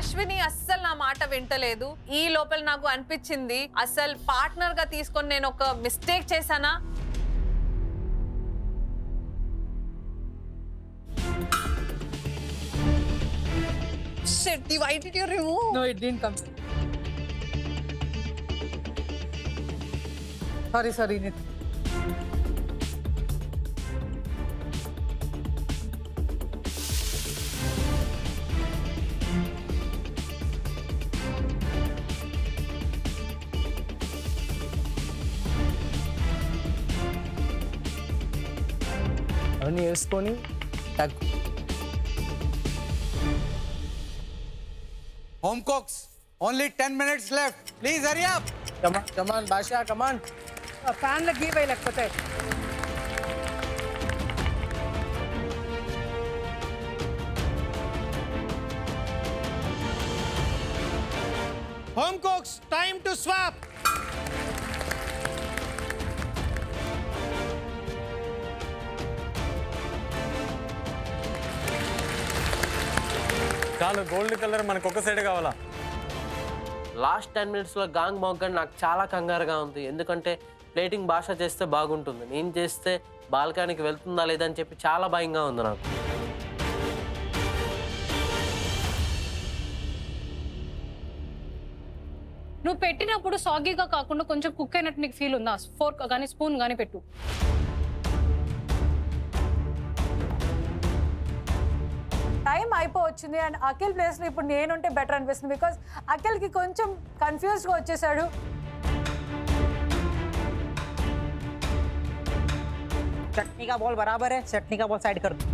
అశ్విని అస్సలు నా మాట వింటలేదు. ఈ లోపల నాకు అనిపించింది అసలు పార్ట్నర్ గా తీసుకొని నేను ఒక మిస్టేక్ చేశానా. Shit, why did you remove? No, it didn't come. Sorry, Nit. అవన్నీ వేసుకొని Home cooks, only 10 minutes left. Please hurry up. కమాన్ భాషా కమాన్. ఫ్యాన్లకు గీవై లేకపోతే Home cooks, time to swap. చాలు, గోల్డ్ కలర్ మనకు ఒక సైడ్ కావాలా? లాస్ట్ 10 minutesలో గాంగ్ మోగన్ నాకు చాలా కంగారుగా ఉంది. ఎందుకంటే ప్లేటింగ్ భాష చేస్తే బాగుంటుంది, నేను చేస్తే బాల్కనీకి వెళ్తుందా లేదా అని చెప్పి చాలా భయంగా ఉంది నాకు. నువ్వు పెట్టినప్పుడు సాగీగా కాకుండా కొంచెం కుక్ అయినట్టు నీకు ఫీల్ ఉందా? ఫోర్క్ కానీ స్పూన్ కానీ పెట్టు. టైం అయిపోవచ్చింది అండ్ అఖిల్ ప్లేస్లో ఇప్పుడు నేనుంటే బెటర్ అనిపిస్తుంది. బికాస్ అఖిల్కి కొంచెం కన్ఫ్యూజ్డ్గా వచ్చేసాడు. चटनी का बॉल बराबर है, चटनी का बॉल साइड कर दो.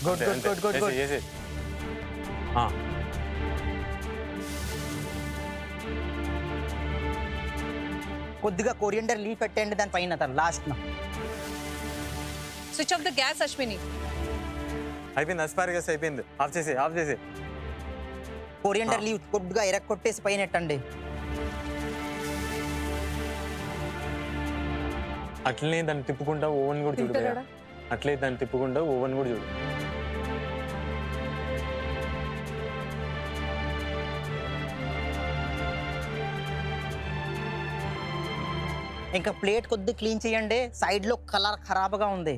గుడ్. కొద్దిగా కొరియండర్ లీఫ్ పెట్టండి దాని పైన లాస్ట్ నా. Switch off the gas Ashwini. అయిపోయింది, అస్పారగస్ అయిపోయింది. ఆఫ్ చేసి కొరియండర్ లీఫ్ కొద్దిగా ఎరక్కొట్టేసి పైన ఎట్టండి. అట్లనే దాన్ని తిప్పుకుంటా ఓవెన్ కూడా చూడు భయ్యా. అట్లే దాన్ని తిప్పుకుంటా ఓవెన్ కూడా చూడు. ఇంకా ప్లేట్ కొద్ది క్లీన్ చేయండి, సైడ్ లో కలర్ ఖరాబ్గా ఉంది.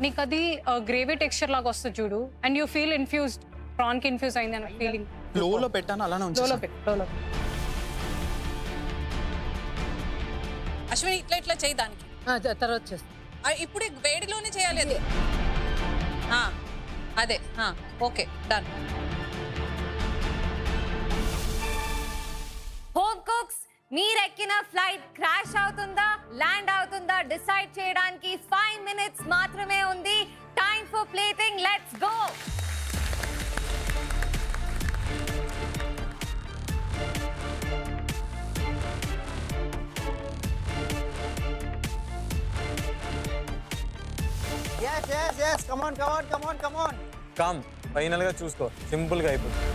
నీకు అది గ్రేవీ టెక్స్చర్ లాగా వస్తుంది చూడు, and you feel infused. Prawn కి ఇన్ఫ్యూజ్ అయింది అన్న ఫీలింగ్. లోలో పెట్టాను, అలానే లోలో పెట్టు. అశ్విని ఇట్లా చేయి దానికి. తర్వాత చేస్తాను. ఇప్పుడు వేడిలోనే చేయాలి అది. అదే ఓకే డన్. హోమ్ కుక్స్, మీరెక్కిన ఫ్లైట్ క్రాష్ అవుతుందా ల్యాండ్ అవుతుందా డిసైడ్ చేయడానికి 5 minutes మాత్రమే ఉంది. Time for plating, let's go. yes come on calm, final గా చూసుకో, సింపుల్ గా అయిపోతుంది.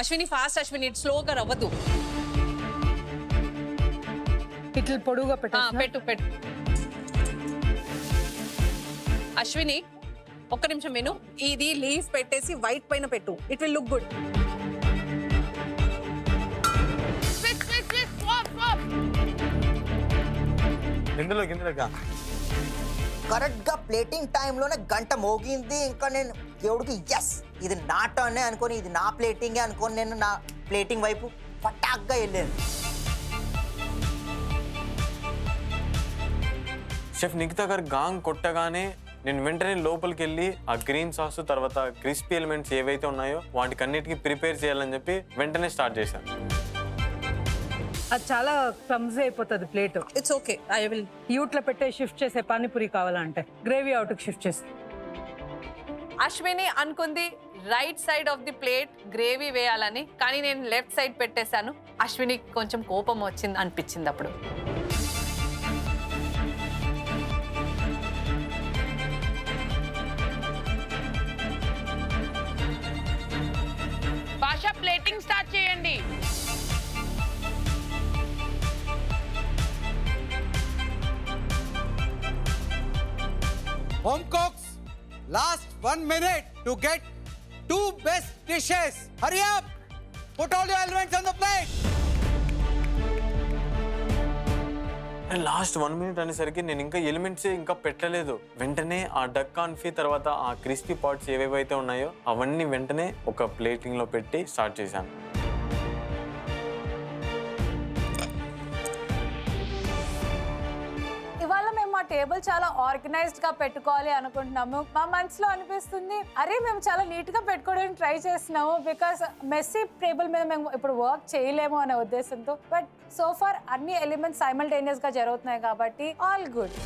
అశ్విని ఫాస్ట్ అశ్విని, స్లోగా రవ్వదు. ఇట్లా పొడుగుగా పెట్టు. అశ్విని ఒక్క నిమిషం విను. ఇది లీఫ్ పెట్టేసి వైట్ పైన పెట్టు. It will look good. ఇందులోకి కరెక్ట్ గా ప్లేటింగ్ టైంలోనే గంట మోగింది. ఇంకా నేను దేవుడికి ఎస్ ఇది నా టర్న్ అనుకొని, ఇది నా ప్లేటింగే అనుకొని నేను నా ప్లేటింగ్ వైపు పటాక్గా వెళ్ళాను. షెఫ్ నిఖితా గారు గాంగ్ కొట్టగానే నేను వెంటనే లోపలికి వెళ్ళి ఆ గ్రీన్ సాస్ తర్వాత క్రిస్పీ ఎలిమెంట్స్ ఏవైతే ఉన్నాయో వాటికన్నిటికీ ప్రిపేర్ చేయాలని చెప్పి వెంటనే స్టార్ట్ చేశాను. అది చాలా క్లమ్జీ అయిపోతుంది plate. It's okay, I will. యూట్లో పెట్టే షిఫ్ట్ చేసే పానీపూరి కావాలంటే గ్రేవీ అవుట్కి షిఫ్ట్ చేసి. అశ్విని అనుకుంది right side of the plate gravy వేయాలని, కానీ నేను లెఫ్ట్ సైడ్ పెట్టేశాను. అశ్విని కొంచెం కోపం వచ్చింది అనిపించింది అప్పుడు. Home cooks, last 1 minute to get 2 best dishes. Hurry up! Put all your elements on the plate. Last 1 minute అనేసరికి నేను ఇంకా ఎలిమెంట్స్ ఇంకా పెట్టలేదు. వెంటనే ఆ డక్ కాన్ఫీ తర్వాత ఆ క్రిస్పీ పాట్స్ ఏవేవైతే ఉన్నాయో అవన్నీ వెంటనే ఒక ప్లేటింగ్లో పెట్టి స్టార్ట్ చేశాను. ఇవాళ మేము మా టేబుల్ చాలా ఆర్గనైజ్డ్ గా పెట్టుకోవాలి అనుకుంటున్నాము. మా మనసులో అనిపిస్తుంది అరే మేము చాలా నీట్ గా పెట్టుకోవడానికి ట్రై చేస్తున్నాము బికాస్ మెస్సీ టేబుల్ మీద మేము ఇప్పుడు వర్క్ చేయలేము అనే ఉద్దేశంతో. బట్ సో ఫార్ అన్ని ఎలిమెంట్స్ సైమల్టేనియస్ గా జరుగుతున్నాయి కాబట్టి all good.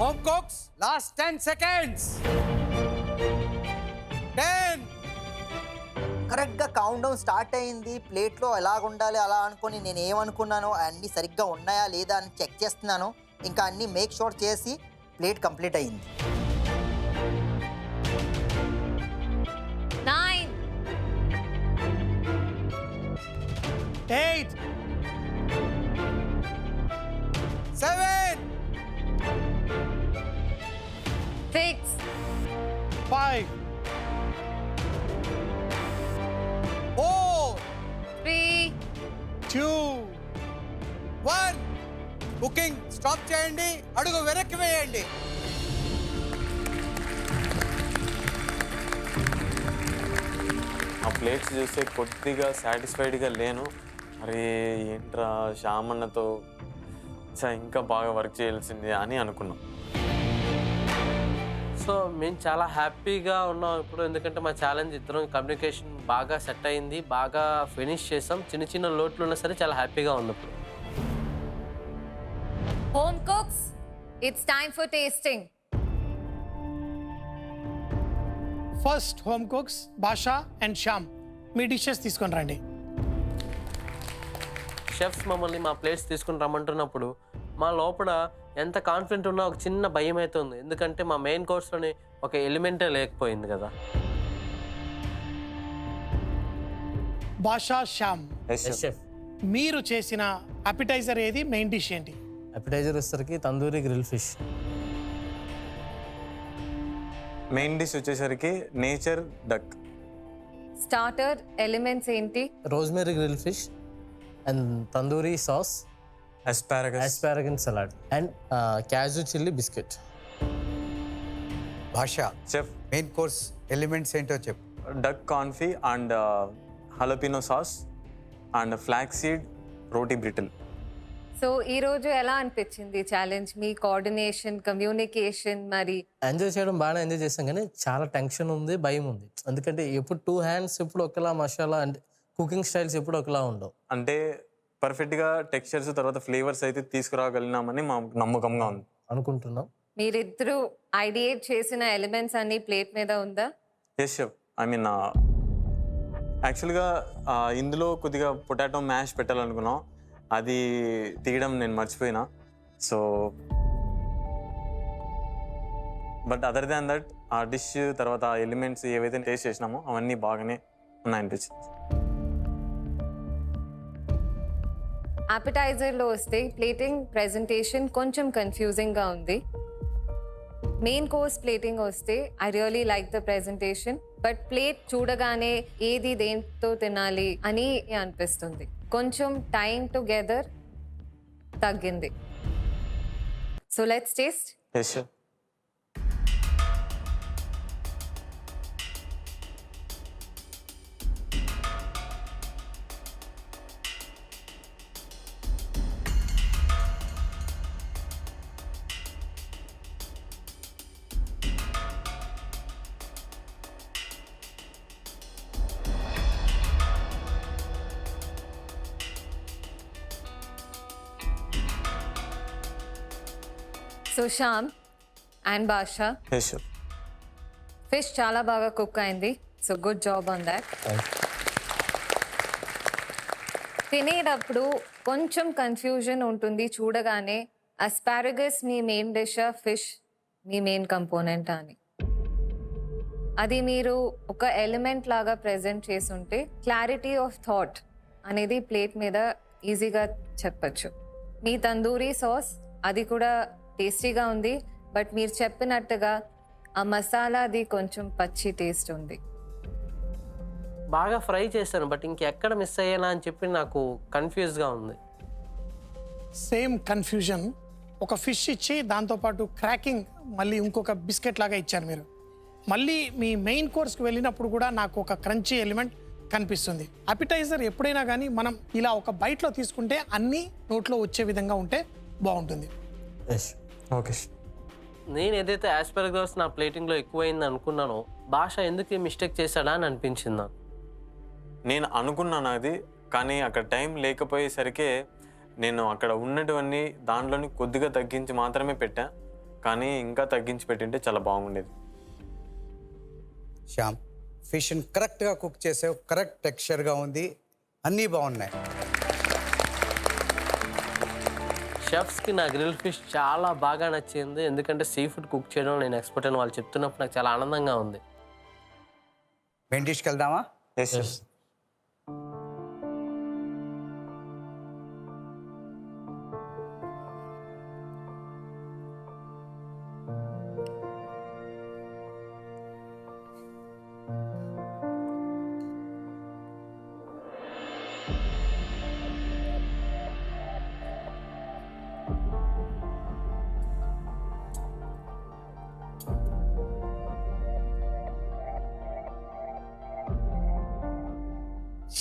Home cooks, last 10 seconds. 10. కరెక్ట్గా కౌంట్ డౌన్ స్టార్ట్ అయింది. ప్లేట్లో ఎలాగ ఉండాలి అలా అనుకొని నేను ఏమనుకున్నానో అన్నీ సరిగ్గా ఉన్నాయా లేదా అని చెక్ చేస్తున్నాను. ఇంకా అన్నీ మేక్ షూర్ చేసి ప్లేట్ కంప్లీట్ అయింది. 9, 8. 7. 6, 5. 4. 3, 2. 1. కుకింగ్ స్టాప్ చేయండి. అడుగు వెనక్కి వేయండి. ఆ ప్లేట్స్ చూస్తే కొద్దిగా సాటిస్ఫైడ్గా లేను. అరే ఏంట్రా శ్యామన్నతో ఇంకా బాగా వర్క్ చేయాల్సింది అని అనుకున్నాం. సో మేము చాలా హ్యాపీగా ఉన్నాం ఇప్పుడు, ఎందుకంటే మా ఛాలెంజ్ ఇద్దరం కమ్యూనికేషన్ బాగా సెట్ అయింది, బాగా ఫినిష్ చేసాం. చిన్న చిన్న లోట్లు ఉన్నా సరే చాలా హ్యాపీగా ఉంది ఇప్పుడు. home cooks, it's time for tasting. First home cooks Basha and Shyam me dishes తీసుకొని రండి. షెఫ్స్ మమ్మల్ని మా ప్లేట్స్ తీసుకుని రమ్మంటున్నప్పుడు మా లోపల ఎంత కాన్ఫిడెంట్ ఉన్నా ఒక చిన్న భయం అయితే ఉంది, ఎందుకంటే మా మెయిన్ కోర్స్లోని ఒక ఎలిమెంటే లేకపోయింది కదా. బాషా, శ్యామ్ షెఫ్ మీరు చేసిన అపిటైజర్ ఏది, మెయిన్ డిష్ ఏంటి? అపిటైజర్ వచ్చేసరికి tandoori grill fish. Main dish వచ్చేసరికి నేచర్ డక్. Starter elements ఏంటి? Rosemary grill fish and tandoori sauce, asparagus salad and cashew chilli biscuit. Basha, chef main course elements ఏంటో చెప్పు. Duck confit and jalapeno sauce and flax seed roti brittle. So ఈ రోజు ఎలా అనిపించింది challenge? మీ coordination, communication మరి? Enjoy చేయడం బాగానే ఎంజాయ్ చేస్తాం, కానీ చాలా టెన్షన్ ఉంది, భయం ఉంది. ఎందుకంటే ఎప్పుడు 2 hands ఎప్పుడు ఒకలా, మసాలా అంటే కుకింగ్ స్టైల్స్ ఎప్పుడు ఒకలా ఉండవు. అంటే పర్ఫెక్ట్గా టెక్స్చర్స్ తర్వాత ఫ్లేవర్స్ అయితే తీసుకురాగలిగినామని మా నమ్మకంగా ఉంది అనుకుంటున్నాం. మీరిద్దరూ ఐడియేట్ చేసిన ఎలిమెంట్స్ అన్ని ప్లేట్ మీద ఉందా? Yes chef. ఐ మీన్ యాక్చువల్గా ఇందులో కొద్దిగా పొటాటో మ్యాష్ పెట్టాలనుకున్నాం, అది తీయడం నేను మర్చిపోయినా. So but other than that ఆ డిష్ తర్వాత ఆ ఎలిమెంట్స్ ఏవైతే టేస్ట్ చేసినామో అవన్నీ బాగానే ఉన్నాయనిపించింది. అపిటైజర్లో వస్తే ప్లేటింగ్, ప్రెజెంటేషన్ కొంచెం కన్ఫ్యూజింగ్గా ఉంది. మెయిన్ కోర్స్ ప్లేటింగ్ వస్తే I really like the presentation, but plate చూడగానే ఏది దేంతో తినాలి అని అనిపిస్తుంది. కొంచెం టైం టుగెదర్ తగ్గింది. So let's taste. Yes chef. So Shyam and Basha, yes chef. Fish చాలా బాగా కుక్ అయింది. So good job on that. తినేటప్పుడు కొంచెం కన్ఫ్యూజన్ ఉంటుంది చూడగానే అస్పారగస్ మీ మెయిన్ డిష్, ఫిష్ మీ మెయిన్ కంపోనెంట్ అని. అది మీరు ఒక ఎలిమెంట్ లాగా ప్రెజెంట్ చేసుంటే క్లారిటీ ఆఫ్ థాట్ అనేది ప్లేట్ మీద ఈజీగా చెప్పచ్చు. మీ తందూరి సాస్ అది కూడా టేస్టీగా ఉంది, బట్ మీరు చెప్పినట్టుగా ఆ మసాలా అది కొంచెం పచ్చి టేస్ట్ ఉంది. బాగా ఫ్రై చేశాను, బట్ ఇంకెక్కడ మిస్ అయ్యానా అని చెప్పి నాకు కన్ఫ్యూజ్గా ఉంది. Same confusion. ఒక ఫిష్ ఇచ్చి దాంతోపాటు క్రాకింగ్ మళ్ళీ ఇంకొక బిస్కెట్ లాగా ఇచ్చారు మీరు. మళ్ళీ మీ మెయిన్ కోర్స్కి వెళ్ళినప్పుడు కూడా నాకు ఒక క్రంచీ ఎలిమెంట్ కనిపిస్తుంది. అపిటైజర్ ఎప్పుడైనా కానీ మనం ఇలా ఒక బైట్లో తీసుకుంటే అన్నీ నోట్లో వచ్చే విధంగా ఉంటే బాగుంటుంది. ఓకే. నేను ఏదైతే ఆస్పరగస్ నా ప్లేటింగ్లో ఎక్కువైంది అనుకున్నానో, భాష ఎందుకు ఈ మిస్టేక్ చేశాడా అని అనిపించింది నాకు. నేను అనుకున్నాను అది, కానీ అక్కడ టైం లేకపోయేసరికి నేను అక్కడ ఉన్నటువన్నీ దాంట్లోని కొద్దిగా తగ్గించి మాత్రమే పెట్టా. కానీ ఇంకా తగ్గించి పెట్టింటే చాలా బాగుండేది. శ్యామ్, ఫిష్ని కరెక్ట్గా కుక్ చేసావు, కరెక్ట్ టెక్స్చర్గా ఉంది, అన్నీ బాగున్నాయి. షెఫ్స్కి నా గ్రిల్ ఫిష్ చాలా బాగా నచ్చింది, ఎందుకంటే సీ ఫుడ్ కుక్ చేయడం నేను ఎక్స్పర్ట్ అని వాళ్ళు చెప్తున్నప్పుడు నాకు చాలా ఆనందంగా ఉంది. మెయిన్ డిష్కి వెళ్దామా? Yes.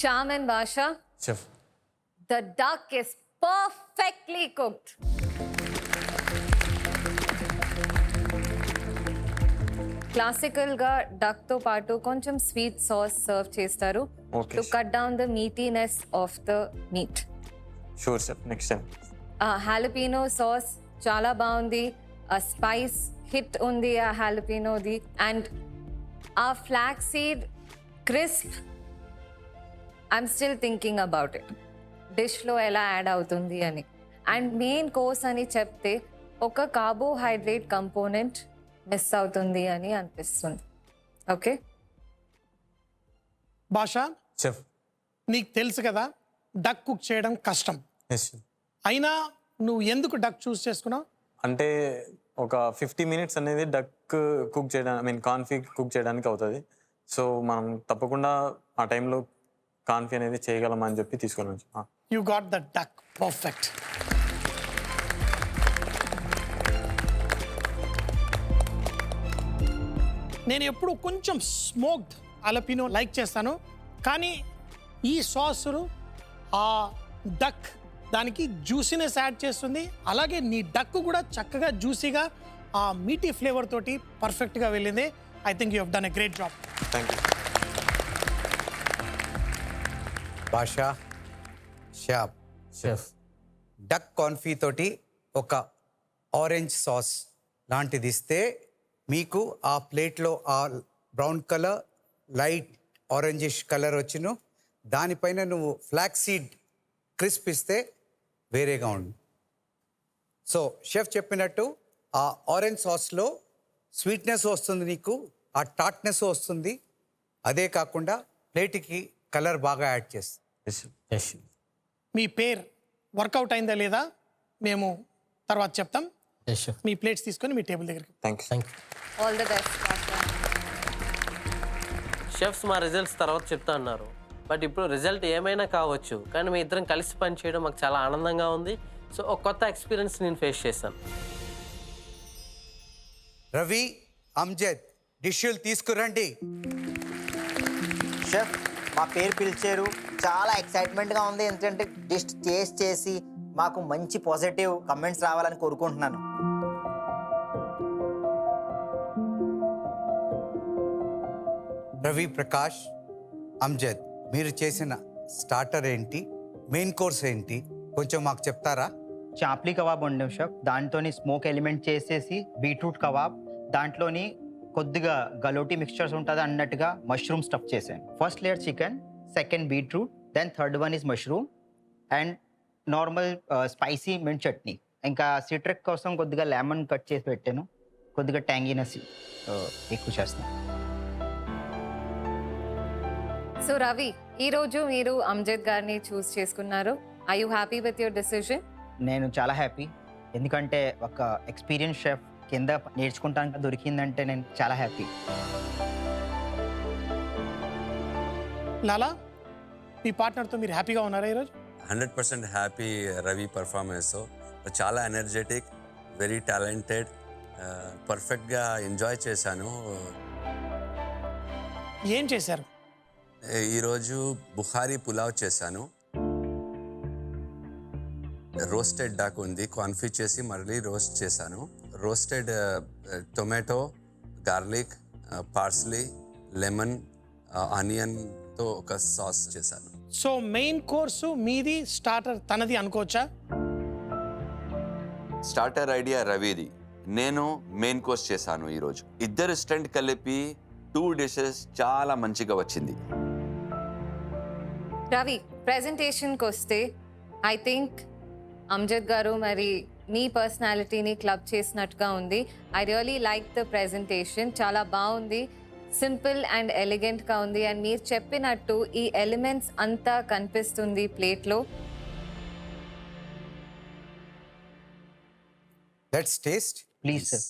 Shyam and Basha, chef. the duck is perfectly cooked. క్లాసికల్గా డక్తో పాటు కొంచెం స్వీట్ సాస్ సర్వ్ చేస్తారు Okay. To cut down the meatiness of the meat. Sure sir, next time. Jalapeno sauce చాలా బాగుంది, ఆ స్పైస్ హిట్ ఉంది ఆ హాలపీనోది, అండ్ ఆ flax seed crisp I'm still thinking about it, డిష్లో ఎలా యాడ్ అవుతుంది అని. అండ్ మెయిన్ కోర్స్ అని చెప్తే ఒక కార్బోహైడ్రేట్ కంపోనెంట్ మిస్ అవుతుంది అని అనిపిస్తుంది. ఓకే భాష, చెఫ్. నీకు తెలుసు కదా డక్ కుక్ చేయడం కష్టం. ఎస్. అయినా నువ్వు ఎందుకు డక్ చూస్ చేసుకున్నావు? అంటే ఒక 50 minutes అనేది డక్ కుక్ చేయడానికి, కాన్ఫీ కుక్ చేయడానికి అవుతుంది. సో మనం తప్పకుండా ఆ టైంలో కాన్ఫీ అనేది చేయగలమని చెప్పి తీసుకొని వచ్చాం. You got the duck perfect. నేను ఎప్పుడు కొంచెం స్మోక్డ్ అలపినో లైక్ చేస్తాను, కానీ ఈ సాసులు ఆ డక్ దానికి జ్యూసీనెస్ యాడ్ చేస్తుంది. అలాగే నీ డక్ కూడా చక్కగా జ్యూసీగా ఆ మీటీ ఫ్లేవర్ తోటి పర్ఫెక్ట్గా వెళ్ళింది. I think you have done a great job. Thank you. భాషా, శ్యామ్, చెఫ్. డక్ కాన్ఫీ తోటి ఒక ఆరెంజ్ సాస్ లాంటిది ఇస్తే మీకు ఆ ప్లేట్లో ఆ brown colour, light orangish colour వచ్చిను, దానిపైన నువ్వు ఫ్లాక్స్ సీడ్ క్రిస్ప్ ఇస్తే వేరేగా ఉంది. సో షెఫ్ చెప్పినట్టు ఆ ఆరెంజ్ సాస్లో స్వీట్నెస్ వస్తుంది, నీకు ఆ టాట్నెస్ వస్తుంది. అదే కాకుండా ప్లేట్కి కలర్ బాగా యాడ్ చేస్తుంది. ఎస్. మీ పేరు వర్కౌట్ అయిందా లేదా మేము తర్వాత చెప్తాం. Yes chef. మీ ప్లేట్స్ తీసుకొని మీ టేబుల్ దగ్గరికి. Thank you. Thank you. All the best. Chefs మా రిజల్ట్స్ తర్వాత చెప్తా అన్నారు, బట్ ఇప్పుడు రిజల్ట్ ఏమైనా కావచ్చు, కానీ మీ ఇద్దరం కలిసి పని చేయడం మాకు చాలా ఆనందంగా ఉంది. సో ఒక కొత్త ఎక్స్పీరియన్స్ నేను ఫేస్ చేశాను. రవి, అమ్జద్, డిష్యూలు తీసుకురండి. షెఫ్, మా పేరు పిలిచారు, చాలా ఎక్సైట్మెంట్గా ఉంది. ఎందుకంటే డిష్ టేస్ట్ చేసి మాకు మంచి పాజిటివ్ కమెంట్స్ రావాలని కోరుకుంటున్నాను. రవి, ప్రకాష్, అమ్జద్, మీరు చేసిన స్టార్టర్ ఏంటి, మెయిన్ కోర్స్ ఏంటి, కొంచెం మాకు చెప్తారా? చాప్లీ కబాబ్ వండాం షెఫ్. దాంట్లోని స్మోక్ ఎలిమెంట్ చేసేసి బీట్రూట్ కబాబ్, దాంట్లోని కొద్దిగా గలోటి మిక్స్చర్స్ ఉంటుంది అన్నట్టుగా మష్రూమ్ స్టఫ్ చేశాను. First layer chicken, second beetroot, then third one is mushroom and normal spicy mint chutney. ఇంకా సిట్రిక్ కోసం కొద్దిగా లెమన్ కట్ చేసి పెట్టాను, కొద్దిగా ట్యాంగినెస్ ఎక్కువ చేస్తాను. సో రవి, ఈరోజు మీరు అమ్జద్ గారిని చూస్ చేసుకున్నారు. I you happy with your decision? నేను చాలా హ్యాపీ, ఎందుకంటే ఒక ఎక్స్పీరియన్స్ షెఫ్ కింద నేర్చుకుంటానికి దొరికిందంటే నేను చాలా హ్యాపీ. లాలా, మీ పార్ట్నర్తో మీరు హ్యాపీగా ఉన్నారా ఈరోజు? 100% హ్యాపీ రవి పర్ఫార్మెన్స్. చాలా ఎనర్జెటిక్, వెరీ టాలెంటెడ్, పర్ఫెక్ట్గా ఎంజాయ్ చేశాను. ఏం చేశారు? ఈరోజు బుఖారీ పులావ్ చేశాను, రోస్టెడ్ డక్ ఉంది, కాన్ఫీ చేసి మళ్ళీ రోస్ట్ చేశాను. Roasted tomato, garlic, parsley, lemon, ఆనియన్తో ఒక సాస్ చేశాను. సో మెయిన్ కోర్సు మీది, స్టార్టర్ తనది అనుకోవచ్చా? స్టార్టర్ ఐడియా రవిది, నేను మెయిన్ కోర్స్ చేశాను ఈరోజు. ఇద్దరు స్టంట్ కలిపి 2 డిషెస్ చాలా మంచిగా వచ్చింది. రవి, ప్రెజెంటేషన్కి వస్తే ఐ థింక్ అమ్జద్ గారు మరి మీ పర్సనాలిటీని క్లబ్ చేసినట్టుగా ఉంది. I really like the presentation, చాలా బాగుంది, సింపుల్ అండ్ ఎలిగెంట్గా ఉంది. అండ్ మీరు చెప్పినట్టు ఈ ఎలిమెంట్స్ అంతా కనిపిస్తుంది ప్లేట్లో. Let's taste please sir.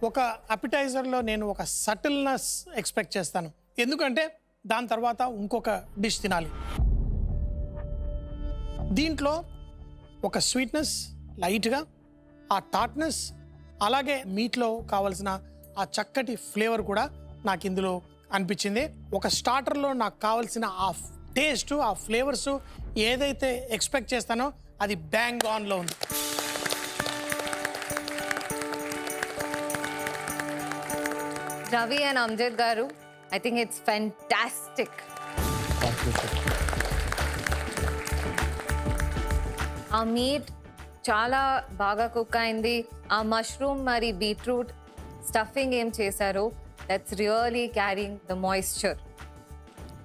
ఒక అపిటైజర్లో నేను ఒక సటిల్నెస్ ఎక్స్పెక్ట్ చేస్తాను, ఎందుకంటే దాని తర్వాత ఇంకొక డిష్ తినాలి. దీంట్లో ఒక స్వీట్నెస్ లైట్గా, ఆ టాట్నెస్, అలాగే మీట్లో కావాల్సిన ఆ చక్కటి ఫ్లేవర్ కూడా నాకు ఇందులో అనిపించింది. ఒక స్టార్టర్లో నాకు కావాల్సిన ఆ టేస్ట్, ఆ ఫ్లేవర్స్ ఏదైతే ఎక్స్పెక్ట్ చేస్తానో అది బ్యాంగ్ ఆన్లో ఉంది. Ravi and Amjad garu, I think it's fantastic. ఆ మీట్ చాలా బాగా కుక్ అయింది. ఆ మష్రూమ్ మరి బీట్రూట్ స్టఫింగ్ ఏం చేశారో that's really carrying the moisture.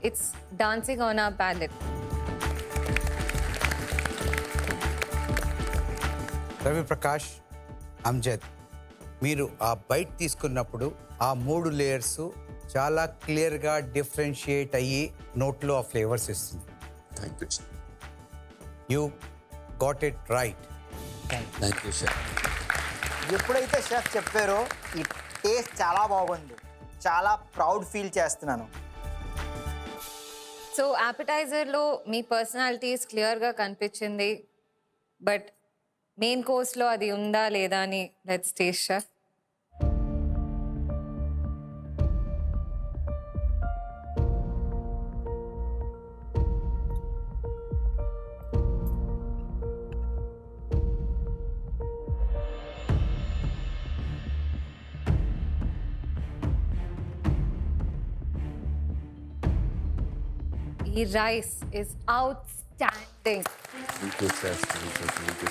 It's dancing on our palate. Ravi Prakash, Amjad, మీరు ఆ బైట్ తీసుకున్నప్పుడు ఆ 3 లేయర్స్ చాలా క్లియర్గా డిఫరెన్షియేట్ అయ్యి నోట్లో ఆ ఫ్లేవర్స్ ఇస్తుంది. Thank you, you got it right. Thank you sir. ఎప్పుడైతే షెఫ్ చెప్పారో ఈ టేస్ట్ చాలా బాగుంది, చాలా ప్రౌడ్ ఫీల్ చేస్తున్నాను. సో యాపిటైజర్లో మీ పర్సనాలిటీస్ క్లియర్గా కనిపించింది, బట్ మెయిన్ కోర్స్లో అది ఉందా లేదా అని లెట్స్ టేస్ట్ షెఫ్. ఈ rice is outstanding. Thank you sir. Thank you.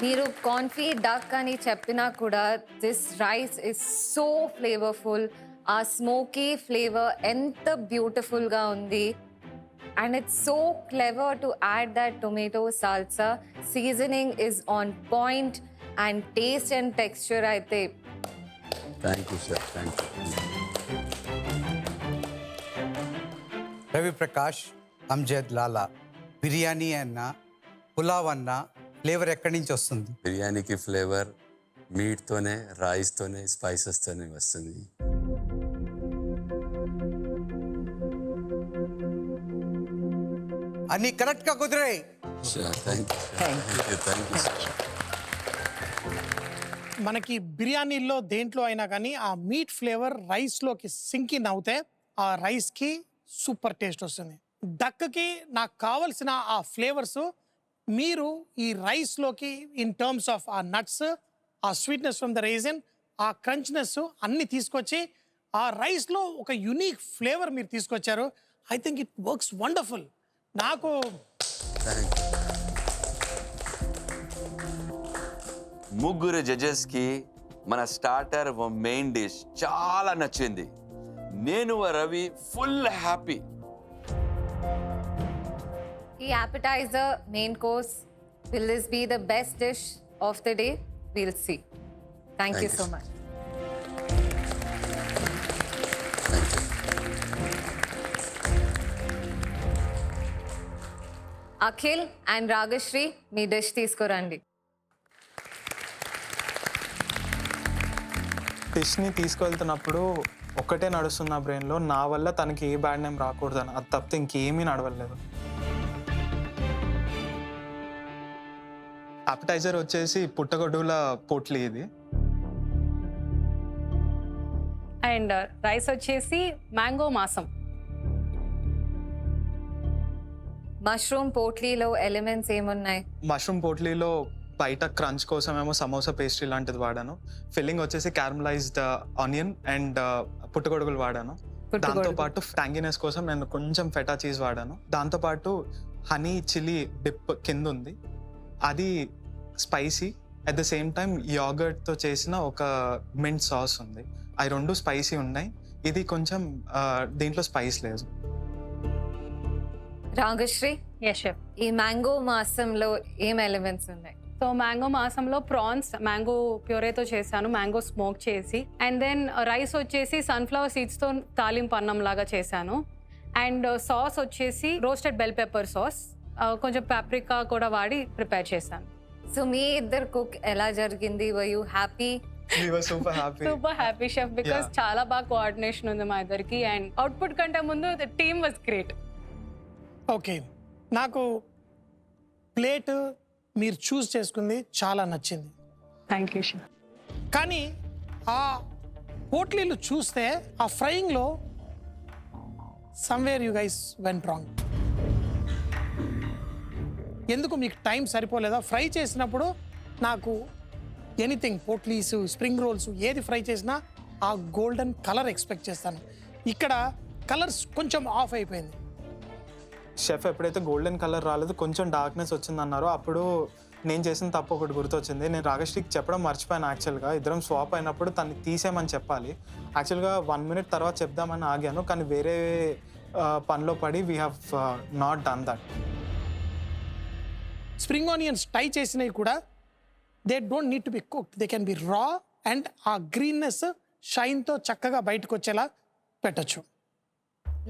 మీరు కాన్ఫీ డక్ అని చెప్పినా కూడా this rice is so flavourful. ఆ స్మోకీ ఫ్లేవర్ ఎంత బ్యూటిఫుల్గా ఉంది. And it's so clever to add that tomato salsa. Seasoning is on point and taste and texture అయితే. Thank you sir. Thank you. Ravi Prakash, Amjad, Lala, biryani అన్నా పులావ్ అన్నా ఫ్లేవర్ ఎక్కడి నుంచి వస్తుంది? బిర్యానీకి ఫ్లేవర్ మీట్తోనే, రైస్తోనే, స్పైసెస్తోనే వస్తుంది. అన్నీ కరెక్ట్గా కుదిరాయి. Thank you. Thank you sir. మనకి బిర్యానీలో దేంట్లో అయినా కానీ ఆ మీట్ ఫ్లేవర్ రైస్లోకి సింక్ ఇన్ అవుతే ఆ రైస్కి సూపర్ టేస్ట్ వస్తుంది. డక్కి నాకు కావలసిన ఆ ఫ్లేవర్స్ మీరు ఈ రైస్లోకి ఇన్ టర్మ్స్ ఆఫ్ ఆ నట్స్, ఆ స్వీట్నెస్ ఫ్రమ్ ద రైజిన్, ఆ క్రంచ్నెస్ అన్నీ తీసుకొచ్చి ఆ రైస్లో ఒక యునిక్ ఫ్లేవర్ మీరు తీసుకొచ్చారు. I think it works wonderful. నాకు ముగ్గురు జడ్జెస్కి మన స్టార్టర్ మెయిన్ డిష్ చాలా నచ్చింది. నేను రవి ఫుల్ హ్యాపీ. ఈ appetizer, main course, will this be the best dish of the day? We'll see. Thank you so much. Akhil and Ragashree మీ డిష్ తీసుకురండి. డిష్ని తీసుకెళ్తున్నప్పుడు ఒక్కటే నడుస్తుంది నా బ్రెయిన్లో, నా వల్ల తనకి ఏ బ్యాడ్ నేమ్ రాకూడదని. అది తప్పితే ఇంకేమీ నడవలేదు. అపెటైజర్ వచ్చేసి పుట్టగొడుగుల పొట్లి ఇది. అండ్ రైస్ వచ్చేసి మ్యాంగో మాసం. మష్రూమ్ పోట్లీలో ఎలిమెంట్స్ ఏమున్నాయి? మష్రూమ్ పోట్లీలో బయట క్రంచ్ కోసం ఏమో సమోసా పేస్ట్రీ లాంటిది వాడాను. ఫిల్లింగ్ వచ్చేసి క్యారమలైజ్డ్ ఆనియన్ అండ్ పుట్టగొడుగులు వాడాను. దాంతోపాటు ట్యాంగినెస్ కోసం నేను కొంచెం ఫెటా చీజ్ వాడాను. దాంతోపాటు హనీ చిల్లీ డిప్ కింద ఉంది, అది spicy. At the same time యోగర్ట్తో చేసిన ఒక మింట్ సాస్ ఉంది. అవి రెండు స్పైసీ ఉన్నాయి, ఇది కొంచెం దీంట్లో స్పైస్ లేదు. Ragashree, yes chef. ఈ మ్యాంగో మాసంలో ఏం ఎలిమెంట్స్ ఉన్నాయి? సో మ్యాంగో మాసంలో ప్రాన్స్ మ్యాంగో ప్యూరేతో చేశాను, మ్యాంగో స్మోక్ చేసి. అండ్ దెన్ రైస్ వచ్చేసి సన్ఫ్లవర్ సీడ్స్తో తాలింపు అన్నం లాగా చేశాను. అండ్ సాస్ వచ్చేసి రోస్టెడ్ బెల్ పెప్పర్ సాస్, కొంచెం పాప్రికా కూడా వాడి ప్రిపేర్ చేశాను. సో మీ ఇద్దరు కుక్ ఎలా జరిగింది? Were you happy? Super happy. Super happy chef, because చాలా బాగా కోఆర్డినేషన్ ఉంది మా ఇద్దరికి. అండ్ అవుట్పుట్ కంటే ముందు the team was great. Okay, నాకు ప్లేట్ మీరు చూస్ చేసుకుంది చాలా నచ్చింది. Thank you chef. కానీ ఆ పోట్లీలు చూస్తే ఆ ఫ్రైయింగ్లో somewhere you guys went wrong. ఎందుకు మీకు టైం సరిపోలేదా? ఫ్రై చేసినప్పుడు నాకు ఎనీథింగ్ పోట్లీస్, స్ప్రింగ్ రోల్స్ ఏది ఫ్రై చేసినా ఆ గోల్డెన్ కలర్ ఎక్స్పెక్ట్ చేస్తాను. ఇక్కడ కలర్స్ కొంచెం ఆఫ్ అయిపోయింది. షెఫ్ ఎప్పుడైతే గోల్డెన్ కలర్ రాలేదు, కొంచెం డార్క్నెస్ వచ్చిందన్నారో అప్పుడు నేను చేసిన తప్పు ఒకటి గుర్తొచ్చింది. నేను రాగశ్రీకి చెప్పడం మర్చిపోయాను. యాక్చువల్గా ఇద్దరం స్వాప్ అయినప్పుడు తను తీసేయమని చెప్పాలి. యాక్చువల్గా 1 minute తర్వాత చెప్దామని ఆగాను, కానీ వేరే పనిలో పడి we have not done that. Spring onions tie చేసినవి కూడా they don't need to be cooked, they can be raw and ఆ గ్రీన్నెస్ షైన్తో చక్కగా బయటకు వచ్చేలా పెట్టచ్చు.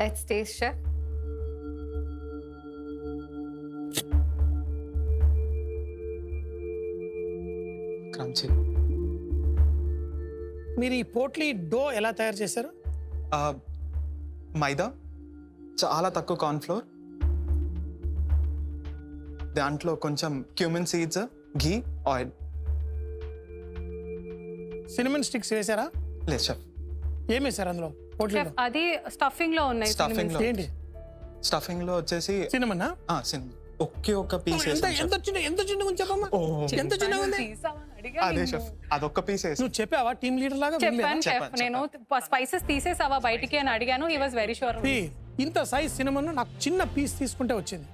Let's taste chef. క్రంచీ. మీరు ఈ పోట్లీ డో ఎలా తయారు చేశారు? మైదా, చాలా తక్కువ కార్న్ఫ్లోర్, దాంట్లో కొంచెం క్యూమిన్ సీడ్స్, ఘీ, ఆయిల్. సినిమన్ స్టిక్స్ వేసారా? లేదు షెఫ్. ఏం వేసారు అందులో పోట్లీలో? షెఫ్, అది స్టఫింగ్ లో ఉన్నాయి. స్టఫింగ్ లో ఏంటి? స్టఫింగ్ లో వచ్చేసి సినిమన్. సినిమన్ ఒకే ఒక పీస్. ఎంత చిన్నగా ఉంది చెప్పమ్మా, ఎంత చిన్నగా ఉంది. అదే షెఫ్, అదొక్క పీస్ వేసి. నువ్వు చెప్పావా టీమ్ లీడర్ లాగా? చెప్పాను షెఫ్, నేను స్పైసెస్ తీసేసావా బయటికి అని అడిగాను. He was very sure. ఇంత సైజ్ సినిమన్ నాకు చిన్న పీస్ తీసుకుంటే వచ్చింది.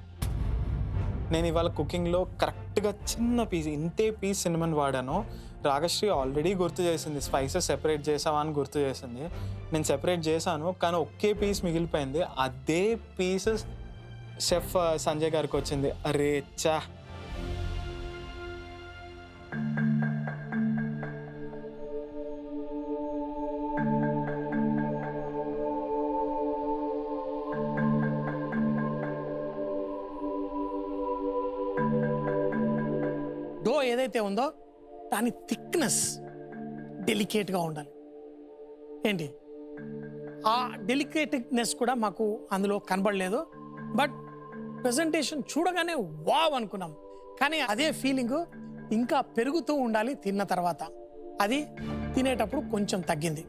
నేను ఇవాళ కుకింగ్లో కరెక్ట్గా చిన్న పీస్, ఇంతే పీస్ సినిమన్ వాడాను. రాగశ్రీ ఆల్రెడీ గుర్తు చేసింది, స్పైసెస్ సెపరేట్ చేసావా అని గుర్తు చేసింది. నేను సెపరేట్ చేశాను, కానీ ఒకే పీస్ మిగిలిపోయింది. అదే పీస్ షెఫ్ సంజయ్ గారికి వచ్చింది. అరే చా. డో ఏదైతే ఉందో దాని థిక్నెస్ డెలికేట్గా ఉండాలి. ఏంటి ఆ డెలికేట్నెస్ కూడా మాకు అందులో కనబడలేదు. బట్ ప్రెజెంటేషన్ చూడగానే వావ్ అనుకున్నాం, కానీ అదే ఫీలింగ్ ఇంకా పెరుగుతూ ఉండాలి తిన్న తర్వాత. అది తినేటప్పుడు కొంచెం తగ్గింది.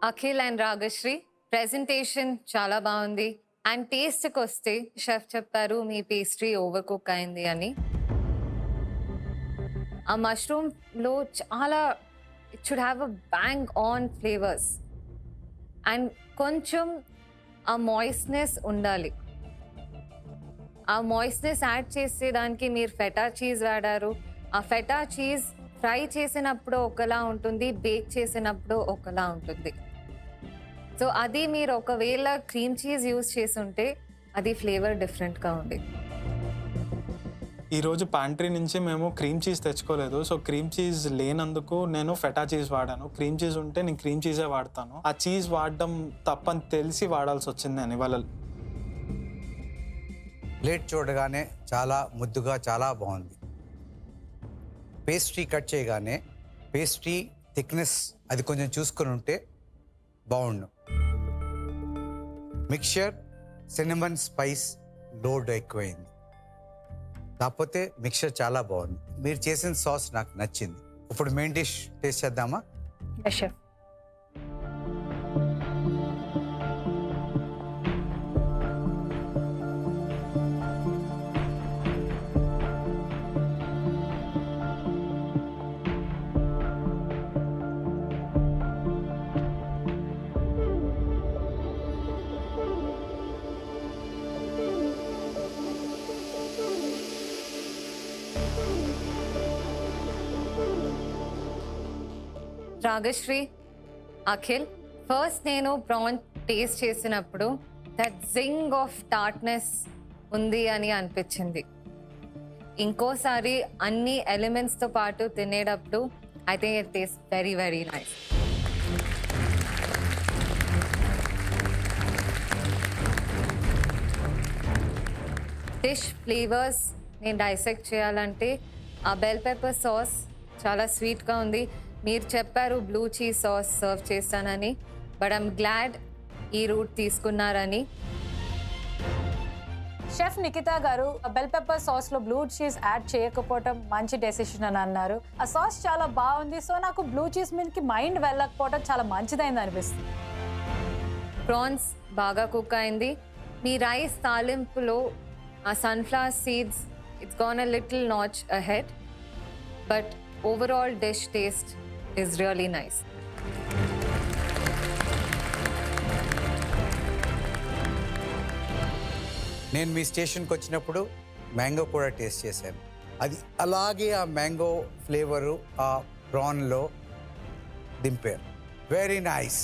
అఖిల్ అండ్ రాగశ్రీ, ప్రెజెంటేషన్ చాలా బాగుంది. అండ్ టేస్ట్కి వస్తే షెఫ్ చెప్పారు మీ పేస్ట్రీ ఓవర్ కుక్ అయింది అని. ఆ మష్రూమ్లో చాలా it should have a bang on flavours and కొంచెం ఆ మాయిస్ట్నెస్ ఉండాలి. ఆ మాయిస్ట్నెస్ యాడ్ చేసేదానికి మీరు ఫెటా చీజ్ వాడారు. ఆ ఫెటా చీజ్ ఫ్రై చేసినప్పుడు ఒకలా ఉంటుంది, బేక్ చేసినప్పుడు ఒకలా ఉంటుంది. సో అది మీరు ఒకవేళ క్రీమ్ చీజ్ యూస్ చేసి ఉంటే అది ఫ్లేవర్ డిఫరెంట్గా ఉంది. ఈరోజు ప్యాంట్రీ నుంచి మేము క్రీమ్ చీజ్ తెచ్చుకోలేదు. సో క్రీమ్ చీజ్ లేనందుకు నేను ఫెటా చీజ్ వాడాను. క్రీమ్ చీజ్ ఉంటే నేను క్రీమ్ చీజే వాడతాను. ఆ చీజ్ వాడడం తప్పని తెలిసి వాడాల్సి వచ్చింది నేను ఇవాళ. ప్లేట్ చూడగానే చాలా ముద్దుగా చాలా బాగుంది. పేస్ట్రీ కట్ చేయగానే పేస్ట్రీ థిక్నెస్ అది కొంచెం చూసుకొని ఉంటే బాగుండు. మిక్చర్ సినమన్ స్పైస్ లోడ్ ఎక్కువైంది, కాకపోతే మిక్చర్ చాలా బాగుంది. మీరు చేసిన సాస్ నాకు నచ్చింది. ఇప్పుడు మెయిన్ డిష్ టేస్ట్ చేద్దామా? షెఫ్. రాగశ్రీ, అఖిల్, ఫస్ట్ నేను ప్రాన్ టేస్ట్ చేసినప్పుడు దట్ జింగ్ ఆఫ్ టార్ట్నెస్ ఉంది అని అనిపించింది. ఇంకోసారి అన్ని ఎలిమెంట్స్తో పాటు తినేటప్పుడు I think it taste very very nice. Dish flavours నేను డైసెక్ట్ చేయాలంటే ఆ బెల్ పెప్పర్ సాస్ చాలా స్వీట్గా ఉంది. మీరు చెప్పారు బ్లూ చీజ్ సాస్ సర్వ్ చేస్తానని, బట్ ఐమ్ గ్లాడ్ ఈ రూట్ తీసుకున్నారని. Chef Nikhita garu bell pepper సాస్లో బ్లూ చీజ్ యాడ్ చేయకపోవటం మంచి డెసిషన్ అని అన్నారు. ఆ సాస్ చాలా బాగుంది. సో నాకు బ్లూ చీజ్ మీదకి మైండ్ వెళ్ళకపోవటం చాలా మంచిదైంది అనిపిస్తుంది. ప్రాన్స్ బాగా కుక్ అయింది. మీ రైస్ తాలింపులో ఆ sunflower seeds it's gone a little notch ahead, but overall dish taste is really nice. నేను మీ స్టేషన్కి వచ్చినప్పుడు మ్యాంగో కూడా టేస్ట్ చేశాను. అది అలాగే ఆ మ్యాంగో ఫ్లేవరు ఆ ప్రాన్లో దింపారు. Very nice.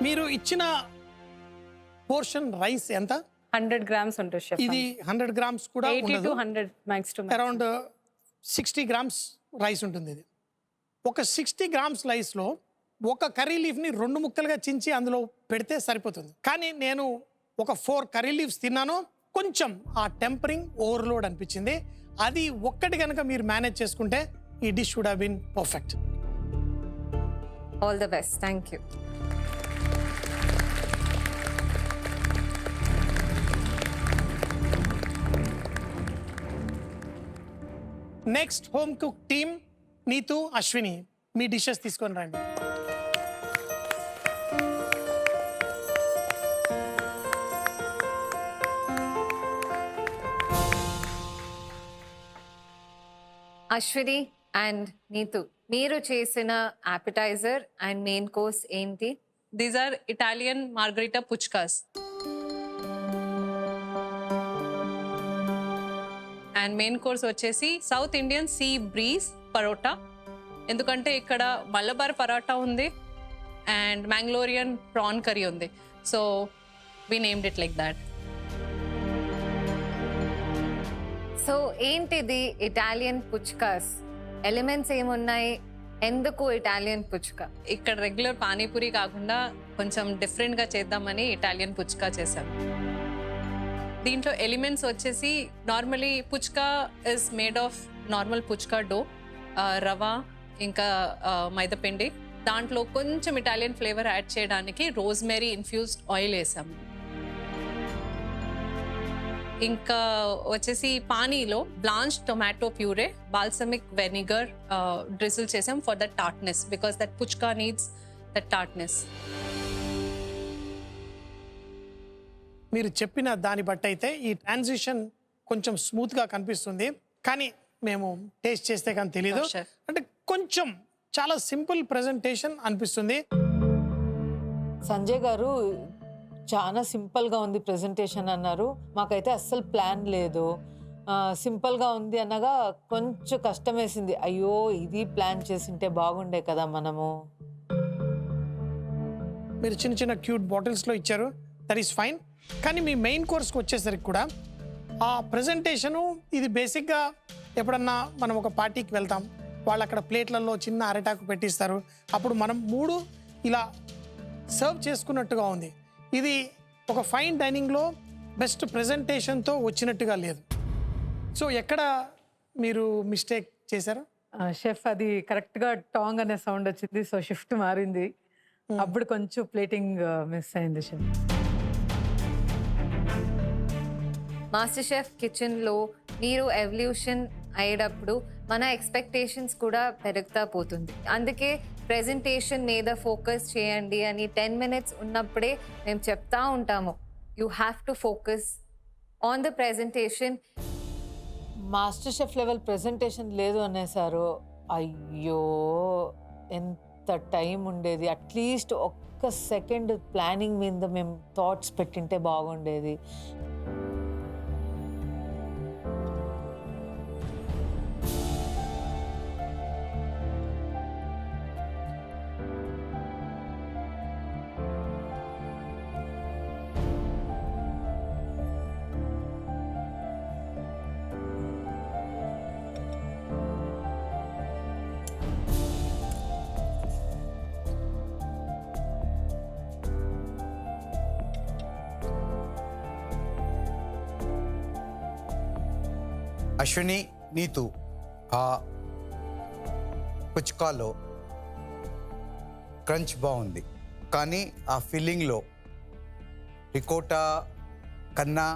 మీరు ఇచ్చిన పోర్షన్ రైస్ ఎంత? 100 grams ఉంటుంది షెఫ్. ఇది 100 grams కూడా 80 to 100 max to max. Around 60 grams rice ఉంటుంది. ఇది ఒక 60 grams రైస్లో ఒక కర్రీ లీఫ్ని 2 ముక్కలుగా చించి అందులో పెడితే సరిపోతుంది. కానీ నేను ఒక 4 కర్రీ లీవ్స్ తిన్నాను. కొంచెం ఆ టెంపరింగ్ ఓవర్లోడ్ అనిపించింది. అది ఒక్కటి కనుక మీరు మేనేజ్ చేసుకుంటే ఈ dish would have been perfect. All the best. Thank you. Next home cook team Neetu, Ashwini, మీ డిషెస్ తీసుకొని రండి. అశ్విని అండ్ నీతు, మీరు చేసిన appetizer అండ్ మెయిన్ కోర్స్ ఏంటి? These are Italian margherita puchkas. And main course వచ్చేసి south Indian sea breeze parotta. ఎందుకంటే ఇక్కడ మలబార్ పరోటా ఉంది అండ్ మ్యాంగ్లోరియన్ ప్రాన్ కర్రీ ఉంది. So we named it like that. So ఏంటిది ఇటాలియన్ పుచ్కాస్? ఎలిమెంట్స్ ఏమున్నాయి? ఎందుకు ఇటాలియన్ పుచ్కా? ఇక్కడ రెగ్యులర్ పానీపూరి కాకుండా కొంచెం డిఫరెంట్గా చేద్దామని ఇటాలియన్ పుచ్కా చేశాను. దీంట్లో ఎలిమెంట్స్ వచ్చేసి normally puchka is made of normal puchka dough, రవ ఇంకా మైదాపిండి. దాంట్లో కొంచెం ఇటాలియన్ ఫ్లేవర్ యాడ్ చేయడానికి రోజ్మెరీ ఇన్ఫ్యూజ్డ్ ఆయిల్ వేసాము. ఇంకా వచ్చేసి పానీలో blanch tomato puree, balsamic vinegar drizzle చేసాం for that tartness, because that puchka needs that tartness. మీరు చెప్పిన దాన్ని బట్టి అయితే ఈ ట్రాన్సిషన్ కొంచెం స్మూత్గా కనిపిస్తుంది, కానీ మేము టేస్ట్ చేస్తే కానీ తెలియదు. Oh, chef. అంటే కొంచెం చాలా సింపుల్ ప్రెజెంటేషన్ అనిపిస్తుంది. సంజయ్ గారు చాలా సింపుల్గా ఉంది ప్రెజెంటేషన్ అన్నారు. మాకైతే అస్సలు ప్లాన్ లేదు. సింపుల్గా ఉంది అనగా కొంచెం కష్టం వేసింది. అయ్యో ఇది ప్లాన్ చేసింటే బాగుండే కదా మనము. మీరు చిన్న చిన్న క్యూట్ బాటిల్స్లో ఇచ్చారు, దట్ ఈస్ ఫైన్. కానీ మీ మెయిన్ కోర్స్కి వచ్చేసరికి కూడా ఆ ప్రజెంటేషను ఇది బేసిక్గా ఎప్పుడన్నా మనం ఒక పార్టీకి వెళ్తాం, వాళ్ళు అక్కడ ప్లేట్లలో చిన్న అరటాకు పెట్టిస్తారు, అప్పుడు మనం 3 ఇలా సర్వ్ చేసుకున్నట్టుగా ఉంది. ఇది ఒక ఫైన్ డైనింగ్లో బెస్ట్ ప్రజెంటేషన్తో వచ్చినట్టుగా లేదు. సో ఎక్కడ మీరు మిస్టేక్ చేశారు? షెఫ్ అది కరెక్ట్గా టాంగ్ అనే సౌండ్ వచ్చింది, సో షిఫ్ట్ మారింది. అప్పుడు కొంచెం ప్లేటింగ్ మిస్ అయింది షెఫ్. మాస్టర్ షెఫ్ కిచెన్లో మీరు ఎవల్యూషన్ అయ్యేటప్పుడు మన ఎక్స్పెక్టేషన్స్ కూడా పెరుగుతా పోతుంది. అందుకే ప్రెజెంటేషన్ మీద ఫోకస్ చేయండి అని 10 minutes ఉన్నప్పుడే మేము చెప్తా ఉంటాము. You have to focus on the presentation. Master chef level presentation లేదు అనేసారు. అయ్యో ఎంత టైం ఉండేది. అట్లీస్ట్ ఒక్క సెకండ్ ప్లానింగ్ మీద మేము థాట్స్ పెట్టింటే బాగుండేది. అశ్విని, నీతు, ఆ పుచ్కాలో క్రంచ్ బాగుంది, కానీ ఆ ఫిల్లింగ్లో రికోటా కన్నా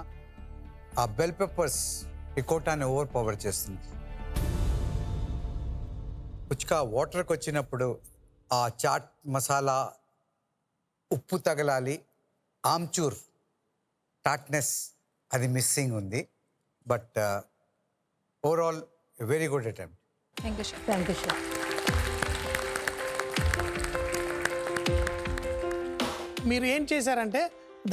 ఆ బెల్ పెప్పర్స్ రికోటాని ఓవర్ పవర్ చేస్తుంది. పుచ్కా వాటర్కి వచ్చినప్పుడు ఆ చాట్ మసాలా ఉప్పు తగలాలి, ఆమ్చూర్ టాట్నెస్ అది మిస్సింగ్ ఉంది. But overall very good attempt. Thank you chef. Thank you chef. మీరు ఏం చేశారంటే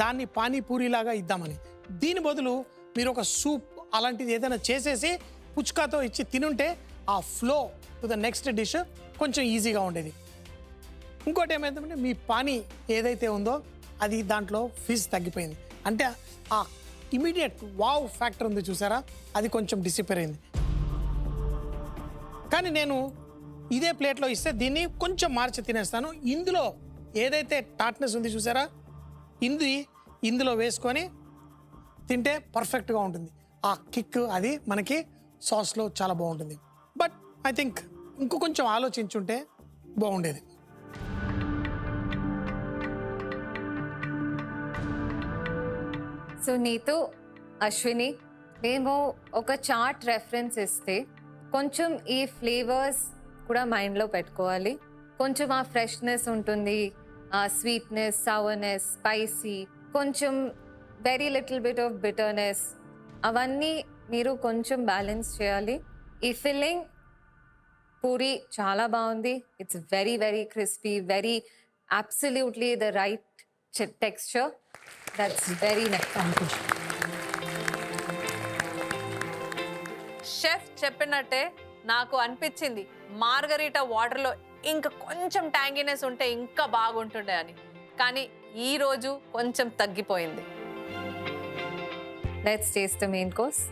దాన్ని పానీపూరిలాగా ఇద్దామని, దీని బదులు మీరు ఒక సూప్ అలాంటిది ఏదైనా చేసేసి పుచ్కాతో ఇచ్చి తినుంటే ఆ flow to the next dish కొంచెం ఈజీగా ఉండేది. ఇంకోటి ఏమైందంటే మీ పానీ ఏదైతే ఉందో అది దాంట్లో ఫిజ్ తగ్గిపోయింది. అంటే ఆ ఇమీడియట్ వావ్ ఫ్యాక్టర్ ఉంది చూసారా, అది కొంచెం డిసిపేర్ అయింది. కానీ నేను ఇదే ప్లేట్లో ఇస్తే దీన్ని కొంచెం మార్చి తినేస్తాను. ఇందులో ఏదైతే టాట్నెస్ ఉంది చూసారా, ఇందులో వేసుకొని తింటే పర్ఫెక్ట్గా ఉంటుంది. ఆ కిక్ అది మనకి సాస్లో చాలా బాగుంటుంది. బట్ ఐ థింక్ కొంచెం ఆలోచించుంటే బాగుండేది. సో నీతో అశ్విని, మేము ఒక చార్ట్ రెఫరెన్స్ ఇస్తే కొంచెం ఈ ఫ్లేవర్స్ కూడా మైండ్లో పెట్టుకోవాలి. కొంచెం ఆ ఫ్రెష్నెస్ ఉంటుంది, ఆ స్వీట్నెస్, సవర్నెస్, స్పైసీ, కొంచెం very little bit of bitterness, అవన్నీ మీరు కొంచెం బ్యాలెన్స్ చేయాలి. ఈ ఫిల్లింగ్ పూరి చాలా బాగుంది. It's very very crispy, very absolutely the right texture. That's very nice. Chef చెప్పినట్టే నాకు అనిపించింది మార్గరీటా వాటర్లో ఇంకా కొంచెం ట్యాంగినెస్ ఉంటే ఇంకా బాగుంటుండే అని, కానీ ఈరోజు కొంచెం తగ్గిపోయింది. Let's taste the main course.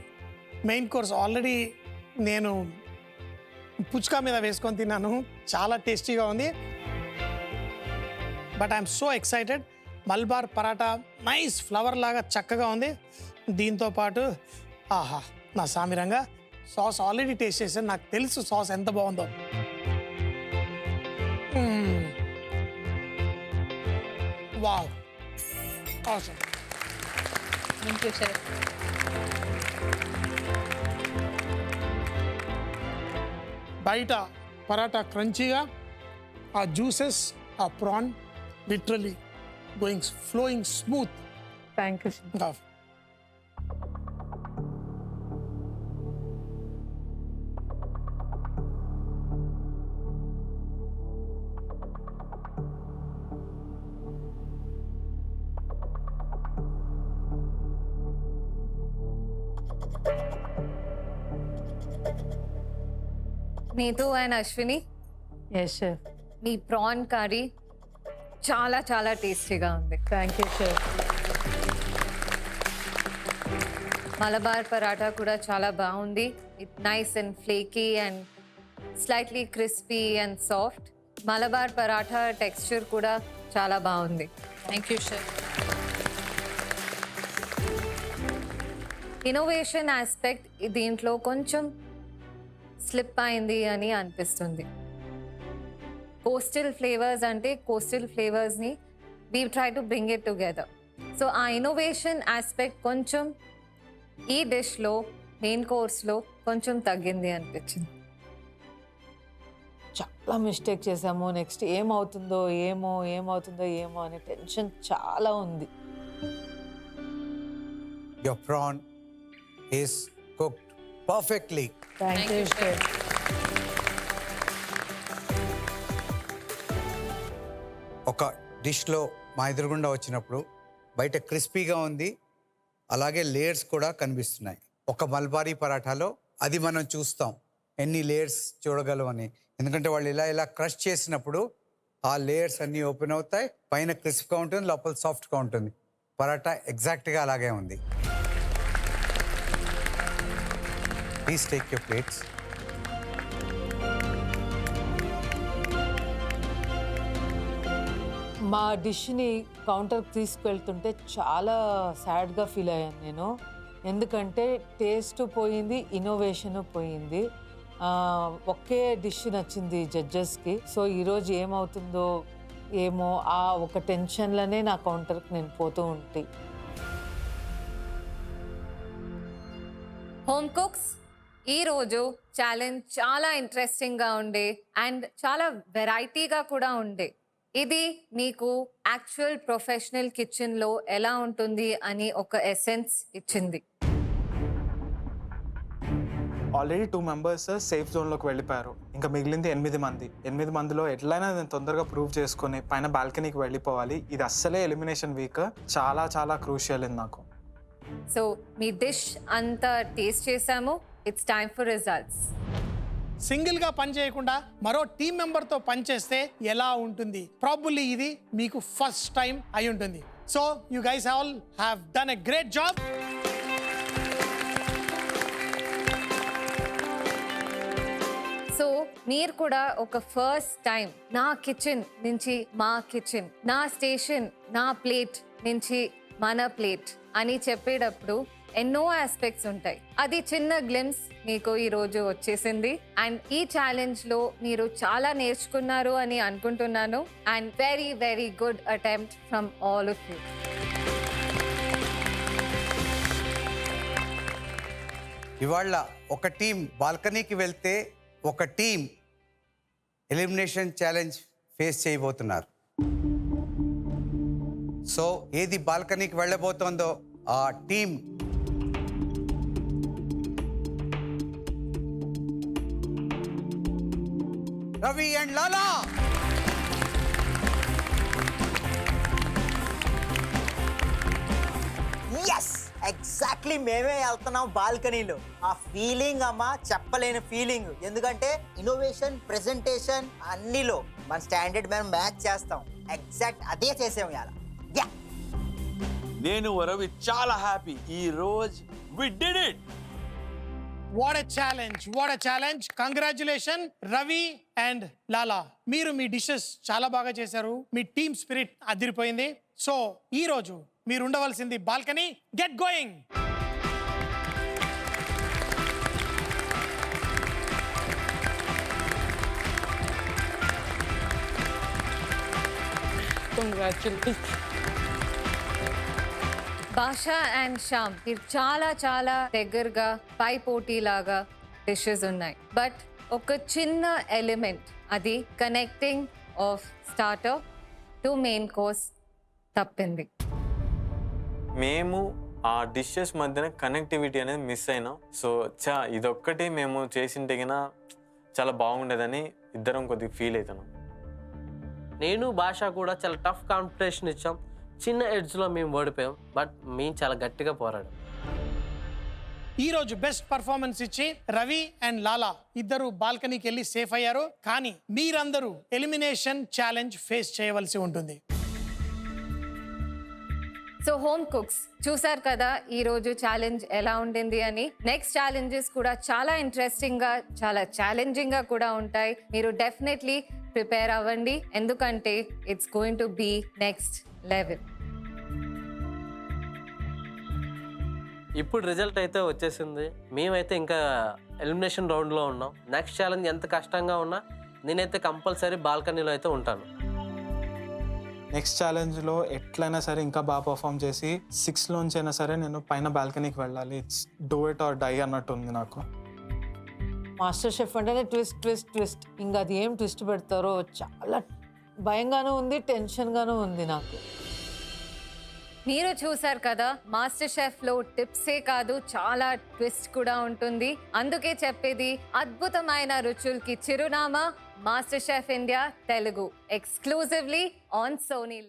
Main course already నేను పుచ్కా మీద వేసుకొని తిన్నాను, చాలా టేస్టీగా ఉంది. But I'm so excited. Malabar paratha nice flower లాగా చక్కగా ఉంది. దీంతో పాటు ఆహా నా సామిరంగా సాస్ ఆల్రెడీ టేస్ట్ చేశాను, నాకు తెలుసు సాస్ ఎంత బాగుందో. Wow, awesome. Thank you chef. బయట పరాటా క్రంచీగా, ఆ జ్యూసెస్, ఆ prawn literally flowing smooth. Thank you. Neetu and Ashwini, yes chef. మీ ప్రాన్ కర్రీ చాలా చాలా టేస్టీగా ఉంది. Thank you chef. Malabar paratha కూడా చాలా బాగుంది. It nice and flaky and slightly crispy and soft. Malabar paratha texture కూడా చాలా బాగుంది. Thank you chef. Innovation aspect దీంట్లో కొంచెం స్లిప్ అయింది అని అనిపిస్తుంది. కోస్టల్ ఫ్లేవర్స్ అంటే కోస్టల్ ఫ్లేవర్స్ని we try to bring it together. So ఆ ఇన్నోవేషన్ ఆస్పెక్ట్ కొంచెం ఈ డిష్లో మెయిన్ కోర్స్లో కొంచెం తగ్గింది అనిపించింది. చాలా మిస్టేక్ చేసాము. నెక్స్ట్ ఏమవుతుందో ఏమో అనే టెన్షన్ చాలా ఉంది. Your prawn is cooked perfectly. Thank you chef. ఒక డిష్లో మా ఎదురుగుండా వచ్చినప్పుడు బయట క్రిస్పీగా ఉంది, అలాగే లేయర్స్ కూడా కనిపిస్తున్నాయి. ఒక మల్బారీ పరాఠాలో అది మనం చూస్తాం ఎన్ని లేయర్స్ చూడగలమని, ఎందుకంటే వాళ్ళు ఇలా క్రష్ చేసినప్పుడు ఆ లేయర్స్ అన్నీ ఓపెన్ అవుతాయి. పైన క్రిస్ప్గా ఉంటుంది, లోపల సాఫ్ట్గా ఉంటుంది. పరాఠా ఎగ్జాక్ట్గా అలాగే ఉంది. Please take your plates. మా డిష్ని కౌంటర్కి తీసుకెళ్తుంటే చాలా సాడ్గా ఫీల్ అయ్యాను నేను. ఎందుకంటే టేస్ట్ పోయింది, ఇన్నోవేషన్ పోయింది. ఒకే డిష్ నచ్చింది జడ్జెస్కి. సో ఈరోజు ఏమవుతుందో ఏమో ఆ ఒక టెన్షన్లోనే నా కౌంటర్కి నేను పోతూ ఉంటే. హోమ్ కుక్స్, ఈరోజు ఛాలెంజ్ చాలా ఇంట్రెస్టింగ్గా ఉండే అండ్ చాలా వెరైటీగా కూడా ఉండే. ఇది మీకు యాక్చువల్ ప్రొఫెషనల్ కిచెన్లో ఎలా ఉంటుంది అని ఒక ఎసెన్స్ ఇచ్చింది. ఆల్రెడీ 2 మెంబర్స్ సేఫ్ జోన్లోకి వెళ్ళిపోయారు. ఇంకా మిగిలింది 8 మందిలో ఎట్లయినా నేను తొందరగా ప్రూవ్ చేసుకొని పైన బాల్కనీకి వెళ్ళిపోవాలి. ఇది అస్సలే ఎలిమినేషన్ వీక్, చాలా చాలా క్రూషియల్ ఇది నాకు. సో మీ డిష్ అంతా టేస్ట్ చేసాము. It's time for results. సింగిల్గా పని చేయకుండా మరో టీం మెంబర్తో పనిచేస్తే ఎలా ఉంటుంది? ప్రాబబ్లీ ఇది మీకు ఫస్ట్ టైం అయి ఉంటుంది. So you guys all have done a great job. So మీరు కూడా ఒక ఫస్ట్ టైం నా కిచెన్ నుంచి మా కిచెన్, నా స్టేషన్ నా ప్లేట్ నుంచి మన ప్లేట్ అని చెప్పేటప్పుడు ఎన్నో ఆస్పెక్ట్స్ ఉంటాయి. అది చిన్న గ్లిమ్స్ మీకు ఈరోజు వచ్చేసింది. అండ్ ఈ ఛాలెంజ్లో మీరు చాలా నేర్చుకున్నారు అని అనుకుంటున్నాను. And very very good attempt from all of you. ఇవాళ ఒక టీం బాల్కనీకి వెళ్తే ఒక టీం ఎలిమినేషన్ ఛాలెంజ్ ఫేస్ చేయబోతున్నారు. సో ఏది బాల్కనీకి వెళ్ళబోతోందో ఆ team Ravi and Lala. Yes, exactly మేమే వెళ్తున్నాం బాల్కనీలో. ఆ ఫీలింగ్ అమ్మా చెప్పలేని ఫీలింగ్. ఎందుకంటే ఇన్నోవేషన్, ప్రెజెంటేషన్ అన్నిలో మన స్టాండర్డ్ మేము మ్యాచ్ చేస్తాం. ఎగ్జాక్ట్ అదే చేసాం ఇవాళ. యా, నేను రవి చాలా హ్యాపీ. ఈ రోజు we did it. What a challenge, what a challenge. Congratulation Ravi and Lala, మీరు మీ డిషెస్ చాలా బాగా చేశారు. మీ టీమ్ స్పిరిట్ అదిరిపోయింది. సో ఈ రోజు మీరు ఉండవలసింది balcony. Get going. Bhasha and Shyam, మీరు చాలా చాలా దగ్గరగా పై పోటీ లాగా డిషెస్ ఉన్నాయి. బట్ ఒక చిన్న ఎలిమెంట్, అది connecting of starter to main course తప్పింది. మేము ఆ డిషెస్ మధ్యన కనెక్టివిటీ అనేది మిస్ అయినాం. సో ఇదొక్కటి మేము చేసింటే గిన చాలా బాగుండేదని ఇద్దరం కొద్దిగా ఫీల్ అవుతున్నాం. నేను భాష కూడా చాలా టఫ్ కాంపిటీషన్ ఇచ్చాం. చిన్న ఎడ్జ్లో మేము ఓడిపోయాం, బట్ మేము చాలా గట్టిగా పోరాడాం. ఈ రోజు బెస్ట్ పర్ఫార్మెన్స్ ఇచ్చి రవి అండ్ లాలా ఇద్దరు బాల్కనీకి వెళ్ళి సేఫ్ అయ్యారు. కానీ మీరందరూ ఎలిమినేషన్ ఛాలెంజ్ ఫేస్ చేయవలసి ఉంటుంది. సో హోమ్ కుక్స్ చూసారు కదా ఈ రోజు ఛాలెంజ్ ఎలా ఉండింది అని. నెక్స్ట్ ఛాలెంజెస్ కూడా చాలా ఇంట్రెస్టింగ్ గా, చాలా ఛాలెంజింగ్ గా కూడా ఉంటాయి. మీరు డెఫినెట్లీ ప్రిపేర్ అవ్వండి, ఎందుకంటే it's going to be next level. ఇప్పుడు రిజల్ట్ అయితే వచ్చేసింది. మేమైతే ఇంకా ఎలిమినేషన్ రౌండ్లో ఉన్నాం. నెక్స్ట్ ఛాలెంజ్ ఎంత కష్టంగా ఉన్నా నేనైతే కంపల్సరీ బాల్కనీలో అయితే ఉంటాను. నెక్స్ట్ ఛాలెంజ్లో ఎట్లయినా సరే ఇంకా బాగా పర్ఫామ్ చేసి 6లోంచి అయినా సరే నేను పైన బాల్కనీకి వెళ్ళాలి. It's do it or die అన్నట్టు ఉంది నాకు. మాస్టర్ షెఫ్ అంటేనే ట్విస్ట్ ట్విస్ట్ ట్విస్ట్, ఇంకా అది ఏం ట్విస్ట్ పెడతారో చాలా భయంగానూ ఉంది, టెన్షన్గానూ ఉంది నాకు. మీరు చూసారు కదా మాస్టర్ షెఫ్ లో టిప్సే కాదు చాలా ట్విస్ట్ కూడా ఉంటుంది. అందుకే చెప్పేది అద్భుతమైన రుచులకి చిరునామా MasterChef India Telugu, exclusively on Sony.